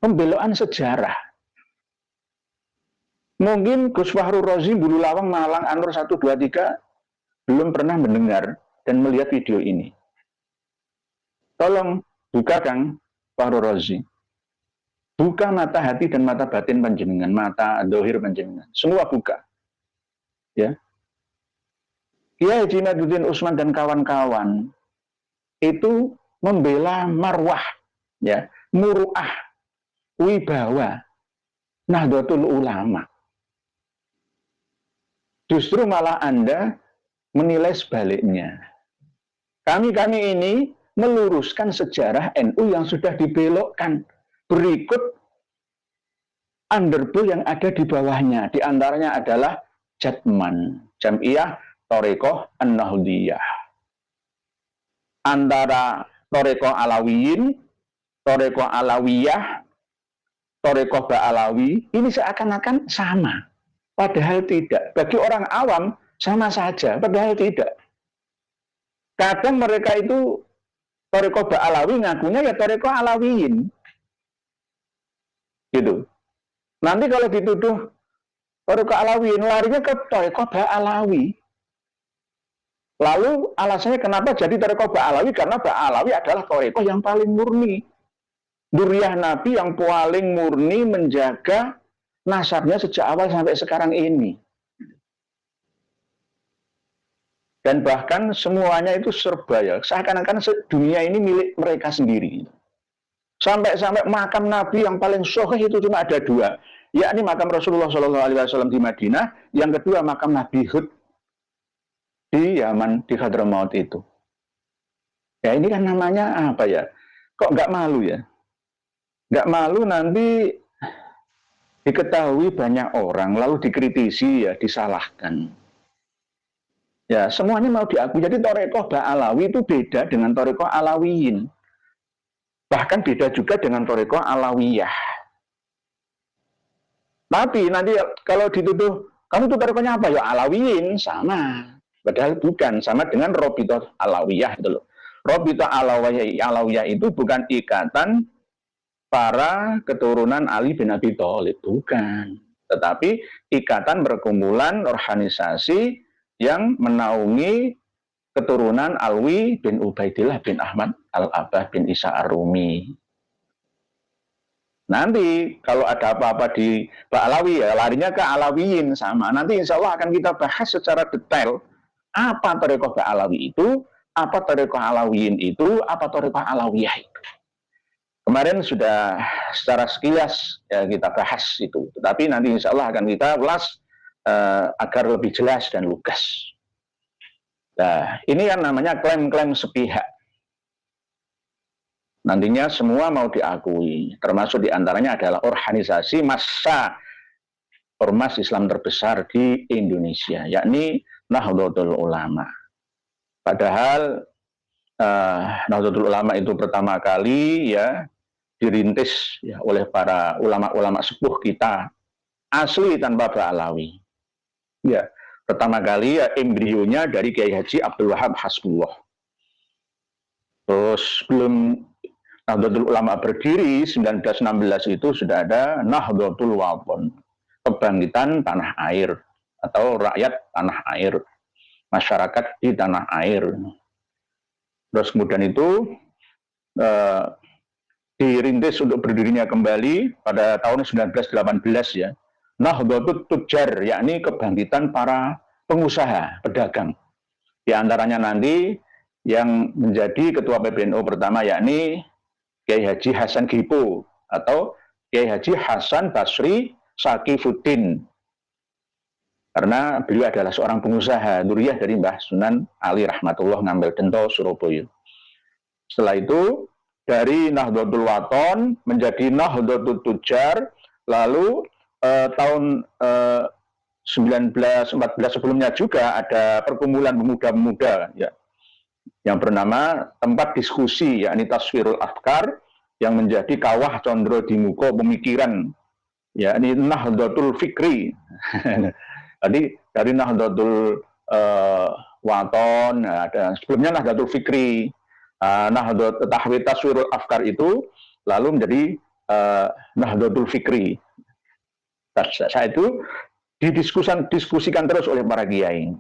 pembelokan sejarah. Mungkin Gus Fahru Rozi, Bulu Lawang, Malang, Anur 123 belum pernah mendengar dan melihat video ini. Tolong buka Kang Fahru Rozi. Buka mata hati dan mata batin panjenengan, mata dohir panjenengan. Semua buka. Ya. Kiai Haji Maduddin Usman dan kawan-kawan itu membela marwah, ya, muruah, wibawa, Nahdlatul Ulama. Justru malah Anda menilai sebaliknya. Kami ini meluruskan sejarah NU yang sudah dibelokkan. Berikut underbel yang ada di bawahnya. Di antaranya adalah Jatman, Jam'iyah Thorekoh An-Nahdliyah. Antara Thorekoh Alawiyin, Thorekoh Alawiyah, Thorekoh Ba'alawi, ini seakan-akan sama. Padahal tidak. Bagi orang awam sama saja, padahal tidak. Kadang mereka itu Thorekoh Ba'alawi ngakunya ya Thorekoh Alawiyin. Gitu. Nanti kalau dituduh Thorekoh Alawiyin, larinya ke Thorekoh Ba'alawi. Lalu alasannya kenapa jadi Thorekoh Ba'alawi? Karena Ba'alawi adalah Thorekoh yang paling murni. Duriyah Nabi yang paling murni menjaga nasabnya sejak awal sampai sekarang ini. Dan bahkan semuanya itu serba ya, seakan-akan dunia ini milik mereka sendiri. Sampai-sampai makam Nabi yang paling sahih itu cuma ada dua, yakni makam Rasulullah SAW di Madinah, yang kedua makam Nabi Hud di Yaman, di Hadramaut itu. Ya ini kan namanya apa ya? Kok nggak malu ya? Nggak malu nanti diketahui banyak orang, lalu dikritisi ya, disalahkan. Ya, semuanya mau diakui. Jadi Thorekoh Ba'alawi itu beda dengan Thorekoh Alawiyin. Bahkan beda juga dengan Thorekoh Alawiyah. Tapi nanti kalau dituduh, kamu itu Thorekohnya apa? Ya Alawiyin, sama. Padahal bukan, sama dengan Robitoh Alawiyah itu loh. Robitoh Alawiyah itu bukan ikatan para keturunan Ali bin Abi Thalib, bukan. Tetapi ikatan perkumpulan organisasi yang menaungi keturunan Alwi bin Ubaidillah bin Ahmad Al-Abbah bin Isa Ar-Rumi. Nanti kalau ada apa-apa di Ba'alawi ya larinya ke Alawiyin, sama. Nanti insya Allah akan kita bahas secara detail apa Thorekoh Ba'alawi itu, apa Thorekoh Alawiyin itu, apa Thorekoh Alawiyah itu. Kemarin sudah secara sekilas ya, kita bahas itu. Tetapi nanti insya Allah akan kita ulas agar lebih jelas dan lugas. Nah, ini kan namanya klaim-klaim sepihak. Nantinya semua mau diakui. Termasuk diantaranya adalah organisasi massa ormas Islam terbesar di Indonesia, yakni Nahdlatul Ulama. Padahal Nahdlatul Ulama itu pertama kali ya dirintis ya, oleh para ulama-ulama sepuh kita asli tanpa Ba'alawi. Ya, pertama kali ya embrionya dari Kiai Haji Abdul Wahab Hasbullah. Terus sebelum Nahdlatul Ulama berdiri 1916 itu sudah ada Nahdlatul Wathon, kebangkitan tanah air atau rakyat tanah air, masyarakat di tanah air. Terus kemudian itu dirintis untuk berdirinya kembali pada tahun 1918 ya. Nahdlatul Tujar, yakni kebangkitan para pengusaha, pedagang. Di antaranya nanti yang menjadi ketua PBNU pertama yakni Kiai Haji Hasan Gipo atau Kiai Haji Hasan Basri Sakifuddin. Karena beliau adalah seorang pengusaha, duriyah dari Mbah Sunan Ali Rahmatullah Ngambel Dento, Surabaya. Setelah itu dari Nahdlatul Wathon menjadi Nahdlatul Tujar, lalu tahun 1914 sebelumnya juga ada perkumpulan pemuda-pemuda ya, yang bernama Tempat Diskusi, yakni Taswirul Afkar, yang menjadi kawah condro dimuka pemikiran, yakni Nahdlatul Fikri. Tadi dari Nahdlatul Wathon, ada sebelumnya Nahdlatul Fikri, Nahdlatul Tahwid Taswirul Afkar itu lalu menjadi Nahdlatul Fikri. Saya itu didiskusikan terus oleh para kiai.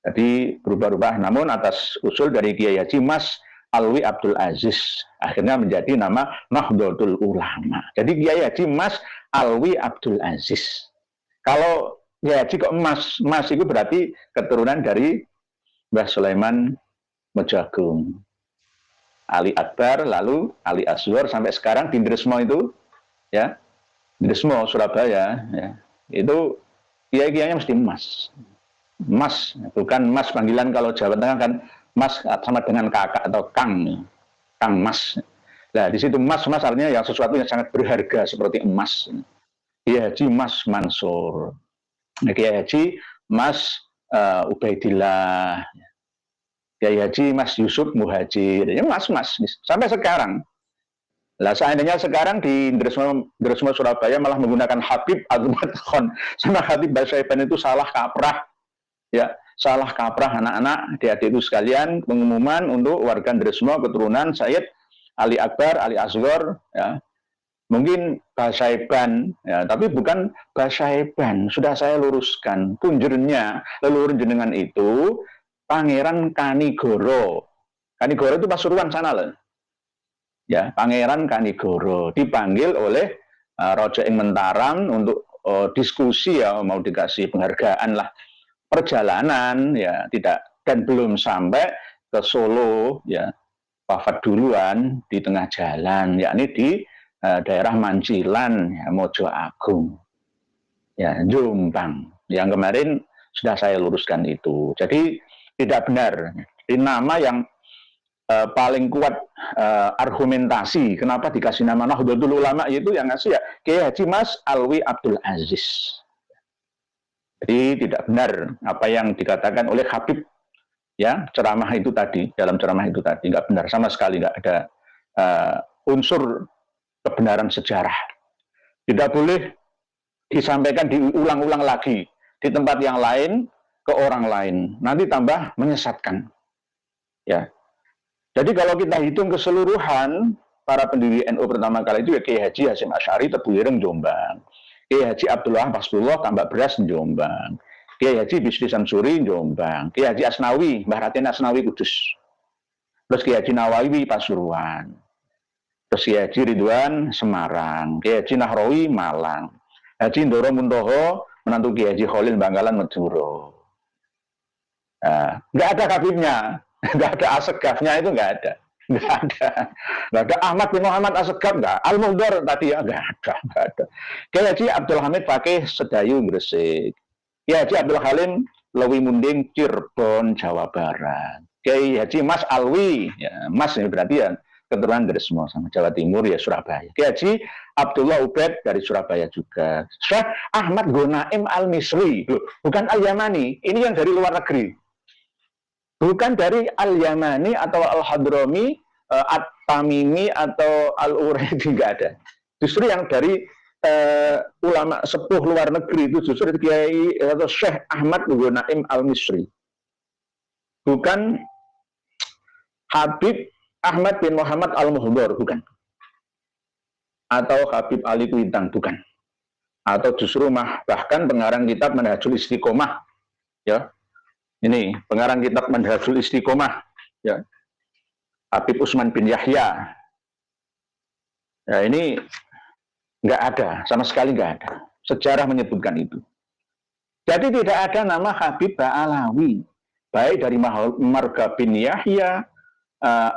Jadi berubah-ubah, namun atas usul dari Kiai Haji Mas Alwi Abdul Aziz, akhirnya menjadi nama Nahdlatul Ulama. Jadi Kiai Haji Mas Alwi Abdul Aziz. Kalau Kiai Haji kok Mas itu berarti keturunan dari Mbah Sulaiman Mojoagung, Ali Akbar, lalu Ali Aswar, sampai sekarang di Ndresmo itu, ya, Ndresmo Surabaya, ya, itu kiai-kiainya mesti Mas, bukan Mas panggilan kalau Jawa Tengah kan Mas sama dengan kakak atau Kang Mas. Nah di situ Mas artinya yang sesuatu yang sangat berharga seperti emas. Kiai Haji Mas Mansur, Kiai Haji Mas Ubaidillah, Kiai Haji Mas Yusuf Muhajir, ya Mas sampai sekarang. Lah seandainya sekarang di Ndresmo Surabaya malah menggunakan Habib Azumat Khon sama Habib Basaiban, itu salah kaprah. Ya, salah kaprah anak-anak, adik-adik itu sekalian, pengumuman untuk warga Ndresmo keturunan Sayyid Ali Akbar, Ali Asghar, ya. Mungkin Basaiban, ya, tapi bukan Basaiban. Sudah saya luruskan. Punjernya leluhur jenengan itu Pangeran Kanigoro. Kanigoro itu Pasuruan sana loh. Ya, Pangeran Kanigoro dipanggil oleh Raja ing Mentaram untuk diskusi, ya, mau dikasih penghargaan lah. Perjalanan, ya, tidak, dan belum sampai ke Solo, ya, wafat duluan di tengah jalan, yakni di daerah Mancilan, ya, Mojoagung, ya, Jombang, yang kemarin sudah saya luruskan itu. Jadi tidak benar. Di nama yang paling kuat argumentasi kenapa dikasih nama Nahdlatul Ulama, yaitu yang ngasih ya Kiai Haji Mas Alwi Abdul Aziz. Jadi tidak benar apa yang dikatakan oleh Habib, ya, ceramah itu tadi, dalam ceramah itu tadi, nggak benar sama sekali, nggak ada unsur kebenaran sejarah. Tidak boleh disampaikan, diulang-ulang lagi di tempat yang lain ke orang lain, nanti tambah menyesatkan. Ya. Jadi kalau kita hitung keseluruhan para pendiri NU pertama kali itu ya Kiai Haji Hasyim Asy'ari Tebuireng Jombang, Kiai Haji Abdullah Hasbullah Tambak Beras Jombang, Kiai Haji Bisri Samsuri Jombang, Kiai Haji Asnawi Mbah Raden Asnawi Kudus, terus Kiai Haji Nawawi Pasuruan, terus Kiai Haji Ridwan Semarang, Kiai Haji Nahrawi Malang, Haji Ndoro Muntoho menantu Kiai Haji Khalil Bangkalan Maduro. Nggak ada kabinnya, nggak ada asegafnya, itu nggak ada. Nggak ada Ahmad bin Muhammad Assegaf, nggak. Al-Mundor tadi ya, nggak ada. Kiai Haji Abdul Hamid Fakih Sedayu Gresik, Kiai Haji Abdul Halim Lewi Munding Cirebon Jawa Barat, Kiai Haji Mas Alwi, ya, Mas ini berarti ya keturunan dari semua sama Jawa Timur, ya Surabaya. Kiai Haji Abdullah Ubed dari Surabaya juga. Syekh Ahmad Gonaim Al-Misri, bukan Al-Yamani, ini yang dari luar negeri. Bukan dari Al-Yamani atau Al-Hadrami, At-Tamimi atau Al-Uraidi, nggak ada. Justru yang dari ulama sepuh luar negeri itu justru Kiai atau Syekh Ahmad Gonaim Al-Misri. Bukan Habib Ahmad bin Muhammad Al-Muhdor, bukan. Atau Habib Ali Kuitang, bukan. Atau justru bahkan pengarang kitab Manhajul Istiqomah, ya. Ini pengarang kitab Manhajul Istiqomah, ya, Habib Usman bin Yahya. Ya, ini nggak ada, sama sekali nggak ada. Sejarah menyebutkan itu. Jadi tidak ada nama Habib Ba'alawi, baik dari marga bin Yahya,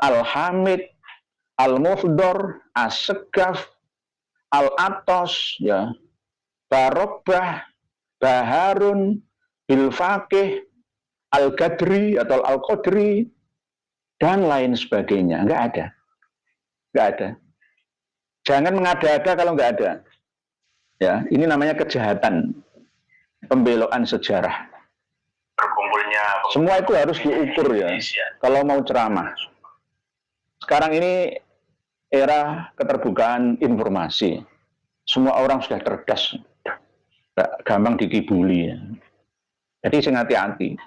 Al-Hamid, Al-Muhdor, As-Segaf, Al-Atos, ya, Barobah, Baharun, Bilfaqih, Al-Qadri atau Al-Qadri, dan lain sebagainya. Nggak ada. Nggak ada. Jangan mengada-ada kalau nggak ada. Ya, ini namanya kejahatan, pembelokan sejarah. Semua itu harus diukur, ya, kalau mau ceramah. Sekarang ini era keterbukaan informasi. Semua orang sudah cerdas. Nggak gampang dikibuli. Ya. Jadi sing hati-hati.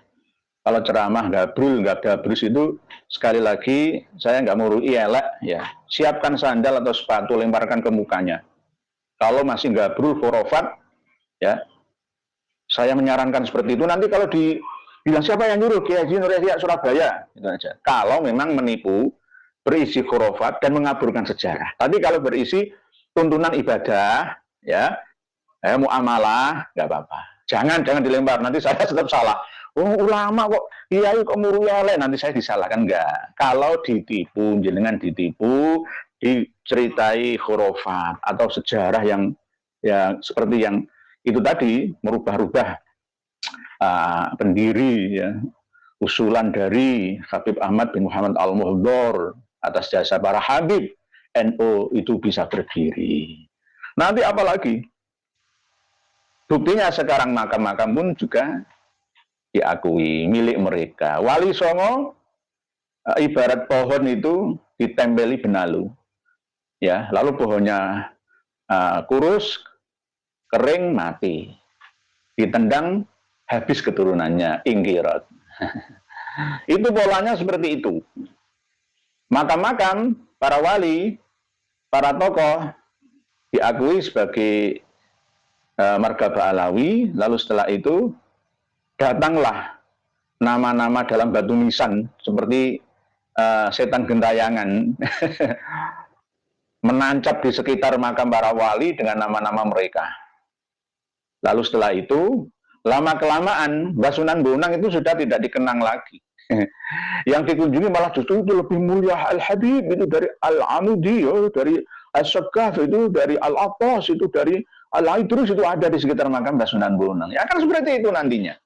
Kalau ceramah nggak gabrus itu, sekali lagi saya nggak murui elek ya. Siapkan sandal atau sepatu, lemparkan ke mukanya. Kalau masih gabrul khurafat, ya saya menyarankan seperti itu. Nanti kalau dibilang siapa yang nyuruh, Kiai Haji Nur Yahya Surabaya, itu aja. Kalau memang menipu, berisi khurafat dan mengaburkan sejarah. Tapi kalau berisi tuntunan ibadah, ya, muamalah, nggak apa-apa. Jangan dilempar, nanti saya tetap salah. Oh, ulama kok, kiai kok muruyale, nanti saya disalahkan. Enggak. Kalau ditipu, jenengan ditipu, diceritai khurafat atau sejarah yang ya seperti yang itu tadi, merubah-rubah pendiri, ya, usulan dari Habib Ahmad bin Muhammad Al-Muhdor atas jasa para Habib, NU itu bisa berdiri. Nanti apalagi? Buktinya sekarang makam-makam pun juga diakui milik mereka. Wali Songo ibarat pohon itu ditempeli benalu, ya, lalu pohonnya kurus, kering, mati, ditendang, habis keturunannya, ingkirat. Itu polanya seperti itu. Makam-makam para wali, para tokoh diakui sebagai margabah alawi, lalu setelah itu datanglah nama-nama dalam batu nisan seperti setan gentayangan menancap di sekitar makam para wali dengan nama-nama mereka. Lalu setelah itu, lama-kelamaan Mbah Sunan Bonang itu sudah tidak dikenang lagi. Yang dikunjungi malah justru itu lebih mulia Al-Habib, itu dari Al-Amudi, dari As-Sagaf, itu dari Al-Atas, itu dari Al-Idrus, itu ada di sekitar makam Mbah Sunan Bonang. Ya kan seperti itu nantinya.